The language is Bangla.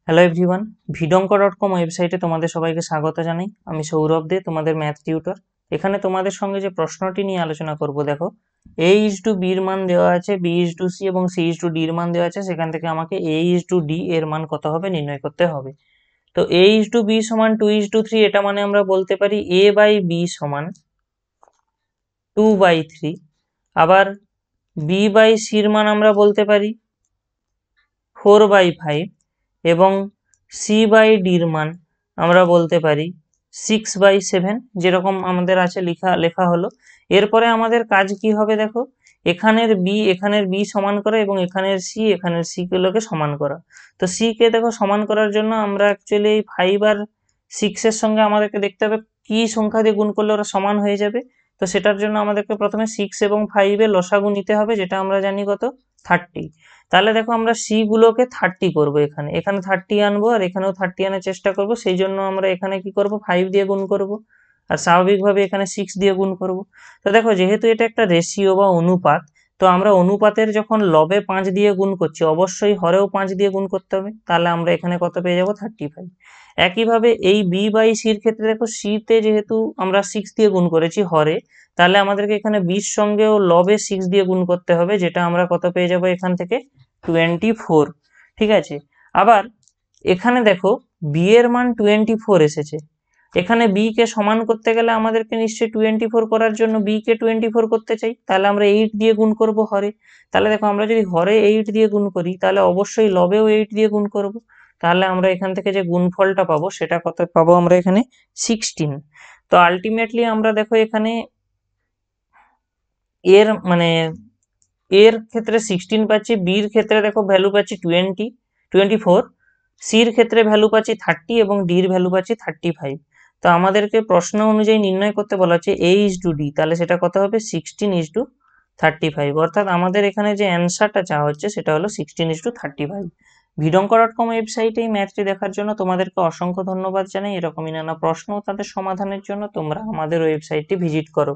হ্যালো এভরিওয়ান, ভিডঙ্ক.com ওয়েবসাইটে তোমাদের সবাইকে স্বাগত জানাই। আমি সৌরভ দে, তোমাদের ম্যাথ টিউটর। এখানে তোমাদের সঙ্গে যে প্রশ্নটি নিয়ে আলোচনা করব, দেখো a:b এর মান দেওয়া আছে, b:c এবং c:d এর মান দেওয়া আছে। সেখান থেকে আমাকে a:d এর মান কত হবে নির্ণয় করতে হবে। তো a:b সমান 2:3, এটা মানে আমরা বলতে পারি a/b সমান 2/3। আবার b/c এর মান আমরা বলতে পারি 4/5 এবং c/d এর মান আমরা বলতে পারি 6/7, যেরকম আমাদের আছে লেখা হলো। এরপরে আমাদের কাজ কি হবে, দেখো এখানের b সমান করা এবং এখানের c গুলোকে সমান করা। তো c কে দেখো সমান করার জন্য আমরা অ্যাকচুয়ালি 5 আর 6 এর সঙ্গে আমাদেরকে দেখতে হবে কি সংখ্যা দিয়ে গুণ করলে ওরা সমান হয়ে যাবে। তো সেটার জন্য আমাদেরকে প্রথমে 6 এবং 5 এর লসাগু নিতে হবে, যেটা আমরা জানি কত, 30। তাহলে দেখো আমরা সি গুলোকে 30 করবো, এখানে 30 আনবো আর এখানেও 30 আনার চেষ্টা করব। সেই জন্য আমরা এখানে কি করব, 5 দিয়ে গুণ করব আর স্বাভাবিকভাবে এখানে 6 দিয়ে গুণ করব। তো দেখো যেহেতু এটা একটা রেশিও বা অনুপাত, তো আমরা অনুপাতের যখন লবে 5 দিয়ে গুণ করছি, অবশ্যই হরেও 5 দিয়ে গুণ করতে হবে। তাহলে আমরা এখানে কত পেয়ে যাব, 35। একইভাবে এই b/c-র ক্ষেত্রে দেখো c তে যেহেতু আমরা 6 দিয়ে গুণ করেছি হরে, তাহলে আমাদেরকে এখানে 20 সঙ্গেও লবে 6 দিয়ে গুণ করতে হবে, যেটা আমরা কত পেয়ে যাব এখান থেকে, 24। ঠিক আছে। আবার এখানে দেখো b এর মান 24 এসেছে। এখানে b কে সমান করতে গেলে আমাদেরকে নিশ্চয়ই 24 করার জন্য b কে 24 করতে চাই, তাহলে আমরা 8 দিয়ে গুণ করব হরে। তাহলে দেখো আমরা যদি হরে 8 দিয়ে গুণ করি, তাহলে অবশ্যই লবেও 8 দিয়ে গুণ করব। তাহলে আমরা এখান থেকে যে গুণফলটা পাবো সেটা কত পাবো, আমরা এখানে 16। তো আলটিমেটলি আমরা দেখো এখানে এর মানে এর ক্ষেত্রে 16 পাচ্ছি, বির ক্ষেত্রে দেখো ভ্যালু পাচ্ছি 24, সির ক্ষেত্রে ভ্যালু পাচ্ছি 30 এবং ডির ভ্যালু পাচ্ছি 35। তো আমাদেরকে প্রশ্ন অনুযায়ী নির্ণয় করতে বলা হচ্ছে a:d, তাহলে সেটা কত হবে, 16:35। অর্থাৎ আমাদের এখানে যে অ্যান্সারটা চাওয়া হচ্ছে সেটা হলো 16:35। ভিডঙ্ক.com ওয়েবসাইটে এই ম্যাথটি দেখার জন্য তোমাদেরকে অসংখ্য ধন্যবাদ জানাই। এরকমই নানা প্রশ্ন ও তাদের সমাধানের জন্য তোমরা আমাদের ওয়েবসাইটটি ভিজিট করো।